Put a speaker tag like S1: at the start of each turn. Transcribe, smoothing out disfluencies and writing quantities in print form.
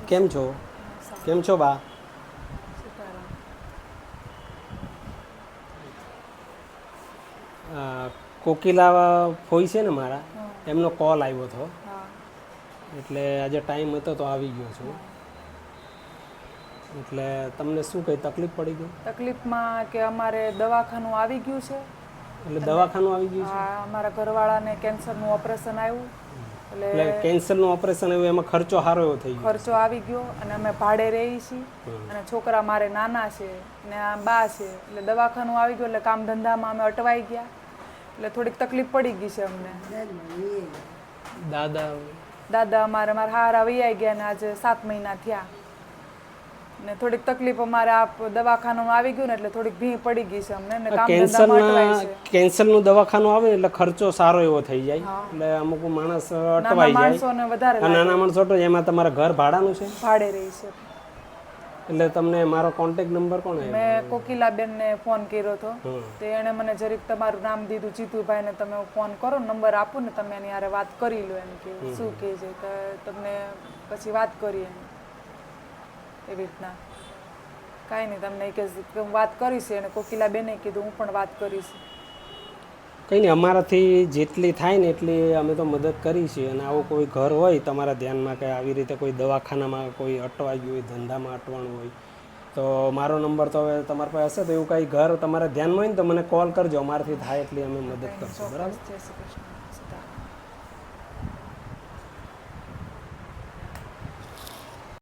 S1: કેમ છો? કેમ છો બા? કોકિલા ફોઈ છે ને મારા, એમનો કોલ આવ્યો હતો, એટલે આજે ટાઈમ હતો તો આવી ગયો છું. એટલે તમને શું કંઈ તકલીફ પડી ગઈ?
S2: તકલીફમાં કે અમારે દવાખાનું આવી ગયું છે.
S1: એટલે દવાખાનું આવી ગયું છે?
S2: હા, અમારા ઘરવાળાને કેન્સરનું ઓપરેશન આવ્યું.
S1: એટલે કેન્સરનું ઓપરેશન આવ્યું, એમાં ખર્ચો સારો એવો થઈ ગયો.
S2: ખર્ચો આવી ગયો અને અમે ભાડે રહીએ છીએ અને છોકરા મારે નાના છે ને આ બા છે, એટલે દવાખાનું આવી ગયું એટલે કામ ધંધામાં અમે અટવાઈ ગયા, એટલે થોડીક તકલીફ પડી ગઈ છે અમને. દાદા મારા હારા વૈયા ગયા ને આજે 7 મહિના થયા ને થોડીક તકલીફ અમારે આ દવાખાનું આવી ગયું ને એટલે થોડીક ભી પડી ગઈ છે અમને ને કામ ધંધામાં અટવાય છે.
S1: કેન્સરનું દવાખાનું આવે એટલે ખર્ચો સારો એવો થઈ જાય, એટલે અમુક માણસ અટવાઈ જાય.
S2: માણસોને વધારે
S1: નાના માણસો તો એમાં તમારા ઘર ભાડાનું છે?
S2: ભાડે રહી છે.
S1: એટલે તમને મારો કોન્ટેક્ટ નંબર કોણ આવ્યો?
S2: મેં કોકિલાબેનને ફોન કર્યો હતો, તો એણે મને જરીક તમારું નામ દીધું, જીતુભાઈને તમે ફોન કરો, નંબર આપો ને તમે એની હારે વાત કરી લો એમ કે શું કહે છે, તો તમને પછી વાત કરીએ એવી રીતના. કાંઈ નહીં, તમને કે હું વાત કરીશ અને કોકિલાબેને કીધું હું પણ વાત કરીશ.
S1: કંઈ નહીં, અમારાથી જેટલી થાય ને એટલી અમે તો મદદ કરી છે. અને આવું કોઈ ઘર હોય તમારા ધ્યાનમાં કે આવી રીતે કોઈ દવાખાનામાં કોઈ અટવાઈ ગયું હોય, ધંધામાં અટવાણું હોય, તો મારો નંબર તો હવે તમારી પાસે હશે, તો એવું કાંઈ ઘર તમારા ધ્યાનમાં હોય ને તો મને કોલ કરજો, અમારાથી થાય એટલી અમે મદદ કરશું. બરાબર?
S2: જય શ્રી કૃષ્ણ.